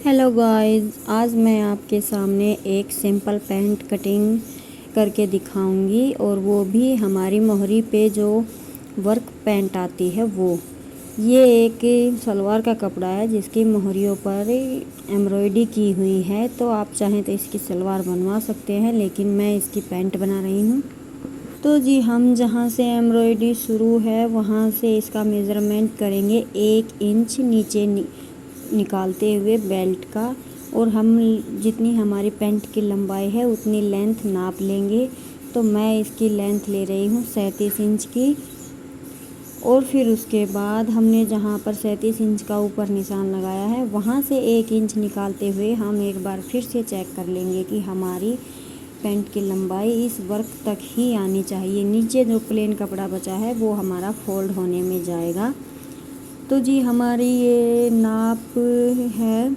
Hello guys, आज मैं आपके सामने एक सिंपल पैंट कटिंग करके दिखाऊंगी और वो भी हमारी मोहरी पे जो वर्क पैंट आती है वो। ये एक सलवार का कपड़ा है जिसकी मोहरियों पर एम्ब्रॉयडरी की हुई है, तो आप चाहें तो इसकी सलवार बनवा सकते हैं, लेकिन मैं इसकी पैंट बना रही हूँ। तो जी हम जहाँ से एम्ब्रॉयडरी शुरू है वहाँ से इसका मेज़रमेंट करेंगे 1 इंच नीचे निकालते हुए बेल्ट का, और हम जितनी हमारी पैंट की लंबाई है उतनी लेंथ नाप लेंगे। तो मैं इसकी लेंथ ले रही हूँ 37 इंच की। और फिर उसके बाद हमने जहाँ पर 37 इंच का ऊपर निशान लगाया है वहाँ से 1 इंच निकालते हुए हम एक बार फिर से चेक कर लेंगे कि हमारी पैंट की लंबाई इस वर्क तक ही आनी चाहिए। नीचे जो प्लेन कपड़ा बचा है वो हमारा फोल्ड होने में जाएगा। तो जी हमारी ये नाप है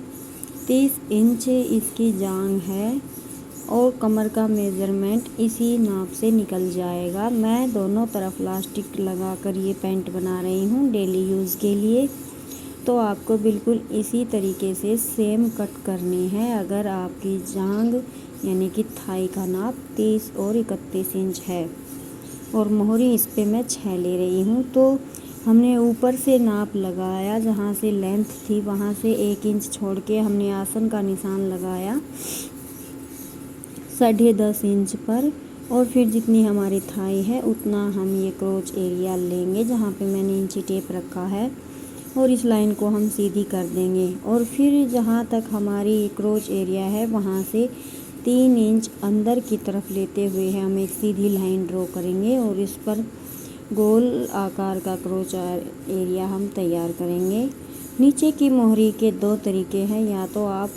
30 इंच इसकी जांघ है, और कमर का मेज़रमेंट इसी नाप से निकल जाएगा। मैं दोनों तरफ इलास्टिक लगाकर ये पैंट बना रही हूँ डेली यूज़ के लिए। तो आपको बिल्कुल इसी तरीके से सेम कट करनी है। अगर आपकी जांघ यानी कि थाई का नाप 30 और 31 इंच है और मोहरी इस पे मैं 6 ले रही हूँ, तो हमने ऊपर से नाप लगाया, जहाँ से लेंथ थी वहाँ से 1 इंच छोड़ के हमने आसन का निशान लगाया 10.5 इंच पर। और फिर जितनी हमारी थाई है उतना हम ये क्रोच एरिया लेंगे जहाँ पे मैंने इंची टेप रखा है, और इस लाइन को हम सीधी कर देंगे। और फिर जहाँ तक हमारी क्रोच एरिया है वहाँ से 3 इंच अंदर की तरफ लेते हुए हम एक सीधी लाइन ड्रॉ करेंगे, और इस पर गोल आकार का क्रोच एरिया हम तैयार करेंगे। नीचे की मोहरी के 2 तरीके हैं, या तो आप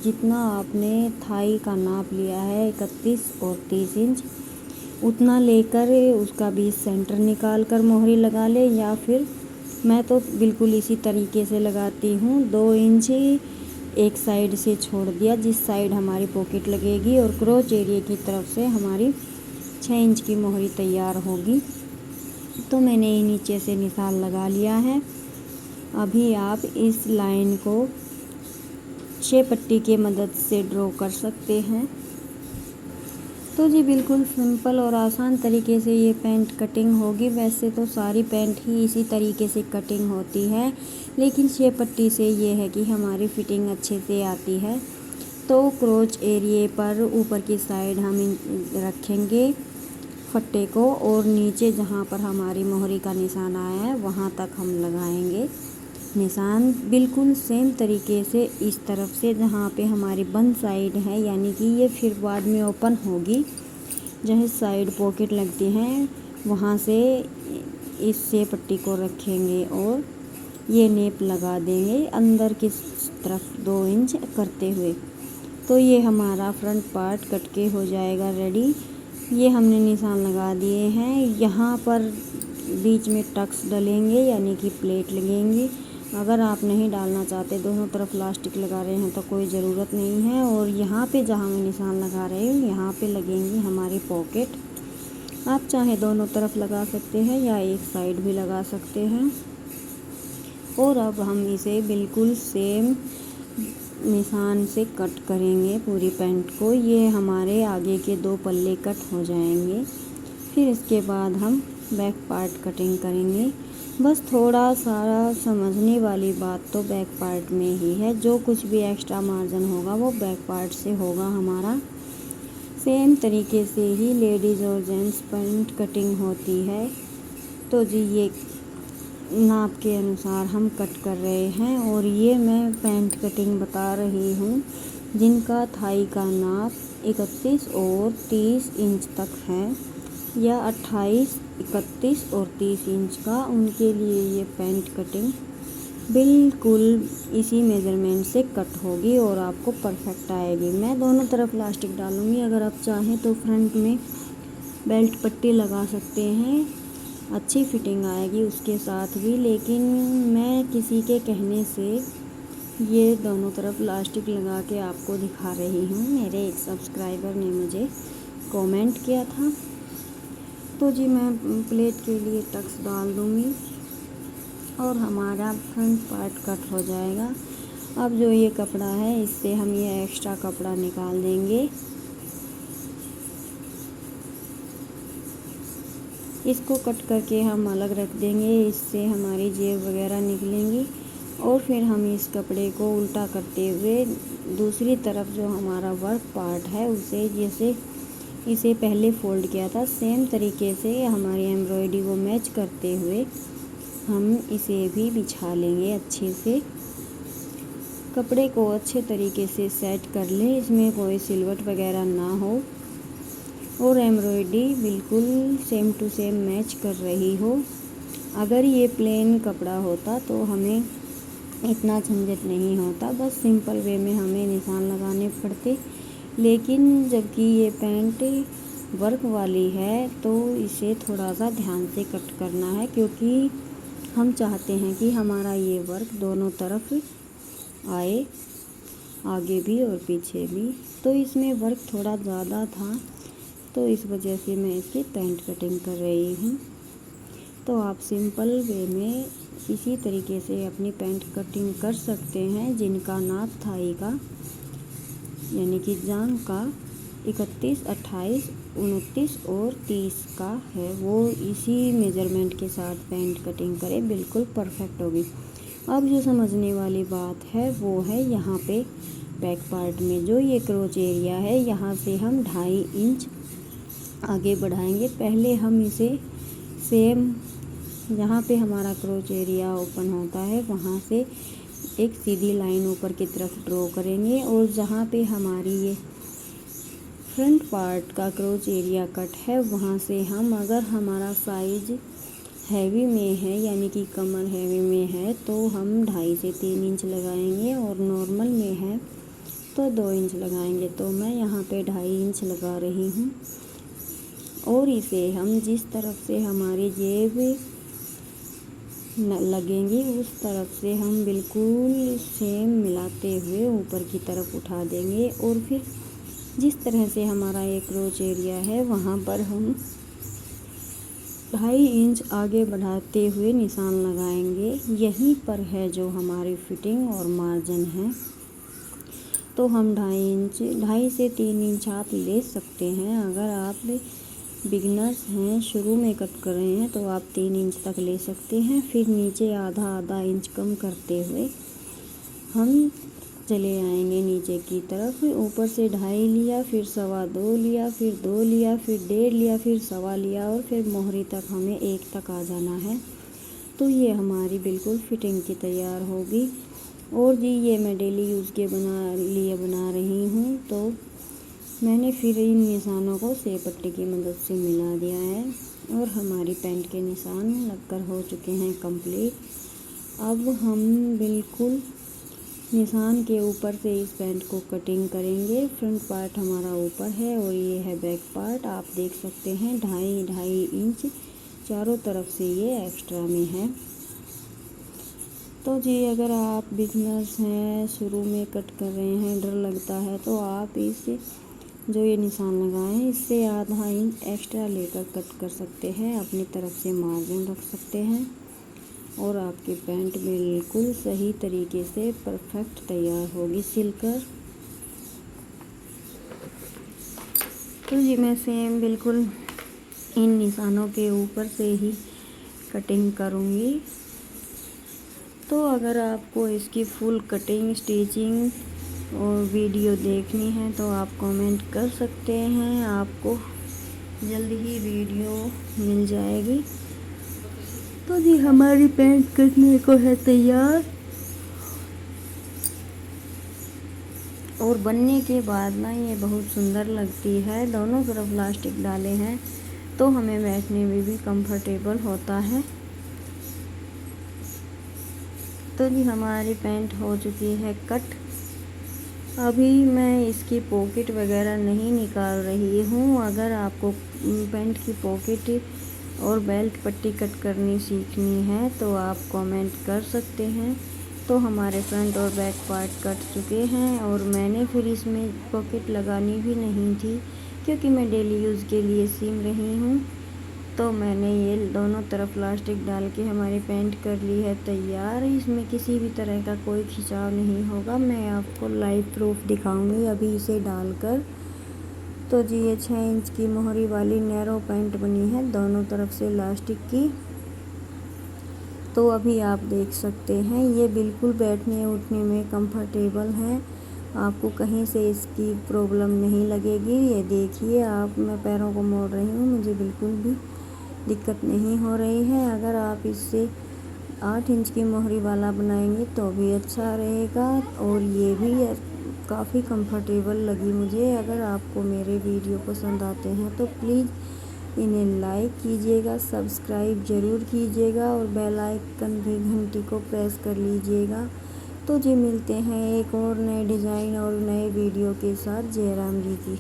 जितना आपने थाई का नाप लिया है 31 और 30 इंच उतना लेकर उसका 20 सेंटर निकाल कर मोहरी लगा ले, या फिर मैं तो बिल्कुल इसी तरीके से लगाती हूँ। 2 इंच एक साइड से छोड़ दिया जिस साइड हमारी पॉकेट लगेगी, और क्रोच एरिया की तरफ से हमारी 6 इंच की मोहरी तैयार होगी। तो मैंने ये नीचे से निशान लगा लिया है। अभी आप इस लाइन को 6 पट्टी के मदद से ड्रॉ कर सकते हैं। तो जी बिल्कुल सिंपल और आसान तरीके से ये पैंट कटिंग होगी। वैसे तो सारी पैंट ही इसी तरीके से कटिंग होती है, लेकिन 6 पट्टी से ये है कि हमारी फिटिंग अच्छे से आती है। तो क्रोच एरिया पर ऊपर की साइड हम रखेंगे फट्टे को, और नीचे जहाँ पर हमारी मोहरी का निशान आया है वहाँ तक हम लगाएंगे निशान। बिल्कुल सेम तरीके से इस तरफ से जहाँ पे हमारी बंद साइड है, यानी कि ये फिर बाद में ओपन होगी, जहाँ साइड पॉकेट लगती हैं वहाँ से इससे पट्टी को रखेंगे और ये नेप लगा देंगे अंदर की तरफ 2 इंच करते हुए। तो ये हमारा फ्रंट पार्ट कट के हो जाएगा रेडी। ये हमने निशान लगा दिए हैं। यहाँ पर बीच में टक्स डलेंगे यानी कि प्लेट लगेंगी। अगर आप नहीं डालना चाहते, दोनों तरफ इलास्टिक लगा रहे हैं, तो कोई ज़रूरत नहीं है। और यहाँ पे जहाँ मैं निशान लगा रही हूँ यहाँ पे लगेंगी हमारी पॉकेट। आप चाहे दोनों तरफ लगा सकते हैं या एक साइड भी लगा सकते हैं। और अब हम इसे बिल्कुल सेम निशान से कट करेंगे पूरी पैंट को। ये हमारे आगे के 2 पल्ले कट हो जाएंगे। फिर इसके बाद हम बैक पार्ट कटिंग करेंगे। बस थोड़ा सारा समझने वाली बात तो बैक पार्ट में ही है। जो कुछ भी एक्स्ट्रा मार्जिन होगा वो बैक पार्ट से होगा हमारा। सेम तरीके से ही लेडीज़ और जेंट्स पैंट कटिंग होती है। तो जी ये नाप के अनुसार हम कट कर रहे हैं, और ये मैं पैंट कटिंग बता रही हूँ जिनका थाई का नाप 31 और 30 इंच तक है, या 28, 31 और 30 इंच का, उनके लिए ये पैंट कटिंग बिल्कुल इसी मेज़रमेंट से कट होगी और आपको परफेक्ट आएगी। मैं दोनों तरफ इलास्टिक डालूँगी। अगर आप चाहें तो फ्रंट में बेल्ट पट्टी लगा सकते हैं, अच्छी फिटिंग आएगी उसके साथ भी। लेकिन मैं किसी के कहने से ये दोनों तरफ इलास्टिक लगा के आपको दिखा रही हूँ। मेरे एक सब्सक्राइबर ने मुझे कमेंट किया था। तो जी मैं प्लेट के लिए टक्स डाल दूँगी और हमारा फ्रंट पार्ट कट हो जाएगा। अब जो ये कपड़ा है इससे हम ये एक्स्ट्रा कपड़ा निकाल देंगे। इसको कट करके हम अलग रख देंगे, इससे हमारी जेब वगैरह निकलेंगी। और फिर हम इस कपड़े को उल्टा करते हुए दूसरी तरफ जो हमारा वर्क पार्ट है उसे जैसे इसे पहले फोल्ड किया था सेम तरीके से हमारी एम्ब्रॉयडरी को मैच करते हुए हम इसे भी बिछा लेंगे अच्छे से। कपड़े को अच्छे तरीके से सेट कर लें, इसमें कोई सिलवट वगैरह ना हो और एम्ब्रॉयडरी बिल्कुल सेम टू सेम मैच कर रही हो। अगर ये प्लेन कपड़ा होता तो हमें इतना झंझट नहीं होता, बस सिंपल वे में हमें निशान लगाने पड़ते। लेकिन जबकि ये पैंट वर्क वाली है तो इसे थोड़ा सा ध्यान से कट करना है, क्योंकि हम चाहते हैं कि हमारा ये वर्क दोनों तरफ आए, आगे भी और पीछे भी। तो इसमें वर्क थोड़ा ज़्यादा था तो इस वजह से मैं इसकी पैंट कटिंग कर रही हूँ। तो आप सिंपल वे में इसी तरीके से अपनी पैंट कटिंग कर सकते हैं। जिनका नाप थाई का यानी कि जांघ का 31, 28, 29 और 30 का है वो इसी मेजरमेंट के साथ पैंट कटिंग करें, बिल्कुल परफेक्ट होगी। अब जो समझने वाली बात है वो है यहाँ पे बैक पार्ट में जो ये क्रोच एरिया है यहाँ से हम 2.5 इंच आगे बढ़ाएंगे। पहले हम इसे सेम जहाँ पे हमारा क्रोच एरिया ओपन होता है वहाँ से एक सीधी लाइन ऊपर की तरफ ड्रॉ करेंगे और जहाँ पे हमारी ये फ्रंट पार्ट का क्रोच एरिया कट है वहाँ से हम, अगर हमारा साइज हैवी में है यानी कि कमर हैवी में है तो हम 2.5 से 3 इंच लगाएंगे और नॉर्मल में है तो 2 इंच लगाएंगे। तो मैं यहाँ पे 2.5 इंच लगा रही हूँ और इसे हम जिस तरफ से हमारी जेब लगेंगी उस तरफ से हम बिल्कुल सेम मिलाते हुए ऊपर की तरफ उठा देंगे और फिर जिस तरह से हमारा ये क्रोच एरिया है वहाँ पर हम 2.5 इंच आगे बढ़ाते हुए निशान लगाएंगे। यहीं पर है जो हमारी फिटिंग और मार्जिन है। तो हम 2.5 से 3 इंच आप ले सकते हैं। अगर आप बिगिनर्स हैं, शुरू में कट कर रहे हैं तो आप 3 इंच तक ले सकते हैं। फिर नीचे आधा इंच कम करते हुए हम चले आएंगे नीचे की तरफ। ऊपर से 2.5 लिया, फिर 2.25 लिया, फिर 2 लिया, फिर 1.5 लिया, फिर 1.25 लिया और फिर मोहरी तक हमें 1 तक आ जाना है। तो ये हमारी बिल्कुल फिटिंग की तैयार होगी। और जी ये मैं डेली यूज़ के बना रही हूँ। तो मैंने फिर इन निशानों को सेब पट्टी की मदद से मिला दिया है और हमारी पैंट के निशान लगकर हो चुके हैं कंप्लीट। अब हम बिल्कुल निशान के ऊपर से इस पैंट को कटिंग करेंगे। फ्रंट पार्ट हमारा ऊपर है और ये है बैक पार्ट। आप देख सकते हैं 2.5 इंच चारों तरफ से ये एक्स्ट्रा में है। तो जी अगर आप बिगनर्स हैं, शुरू में कट कर रहे हैं, डर लगता है तो आप इस जो ये निशान लगाएं इससे आधा इंच एक्स्ट्रा लेकर कट कर सकते हैं, अपनी तरफ से मार्जिन रख सकते हैं और आपकी पैंट बिल्कुल सही तरीके से परफेक्ट तैयार होगी सिलकर। तो जी मैं सेम बिल्कुल इन निशानों के ऊपर से ही कटिंग करूँगी। तो अगर आपको इसकी फुल कटिंग, स्टिचिंग और वीडियो देखनी है तो आप कमेंट कर सकते हैं, आपको जल्द ही वीडियो मिल जाएगी। तो जी हमारी पैंट कटने को है तैयार और बनने के बाद ना ये बहुत सुंदर लगती है। दोनों तरफ इलास्टिक डाले हैं तो हमें बैठने में भी कंफर्टेबल होता है। तो जी हमारी पैंट हो चुकी है कट। अभी मैं इसकी पॉकेट वगैरह नहीं निकाल रही हूँ। अगर आपको पैंट की पॉकेट और बेल्ट पट्टी कट करनी सीखनी है तो आप कमेंट कर सकते हैं। तो हमारे फ्रंट और बैक पार्ट कट चुके हैं और मैंने फिर इसमें पॉकेट लगानी भी नहीं थी क्योंकि मैं डेली यूज़ के लिए सिल रही हूँ। तो मैंने ये दोनों तरफ प्लास्टिक डाल के हमारी पेंट कर ली है तैयार। इसमें किसी भी तरह का कोई खिंचाव नहीं होगा। मैं आपको लाइव प्रूफ दिखाऊंगी अभी इसे डालकर। तो जी ये 6 इंच की मोहरी वाली नैरो पेंट बनी है दोनों तरफ से प्लास्टिक की। तो अभी आप देख सकते हैं ये बिल्कुल बैठने उठने में कंफर्टेबल है। आपको कहीं से इसकी प्रॉब्लम नहीं लगेगी। ये देखिए आप, मैं पैरों को मोड़ रही हूँ, मुझे बिल्कुल भी दिक्कत नहीं हो रही है। अगर आप इससे 8 इंच की मोहरी वाला बनाएंगे तो भी अच्छा रहेगा। और ये भी काफ़ी कंफर्टेबल लगी मुझे। अगर आपको मेरे वीडियो पसंद आते हैं तो प्लीज़ इन्हें लाइक कीजिएगा, सब्सक्राइब ज़रूर कीजिएगा और बेल आइकन भी घंटी को प्रेस कर लीजिएगा। तो जी मिलते हैं एक और नए डिज़ाइन और नए वीडियो के साथ। जय राम जी की।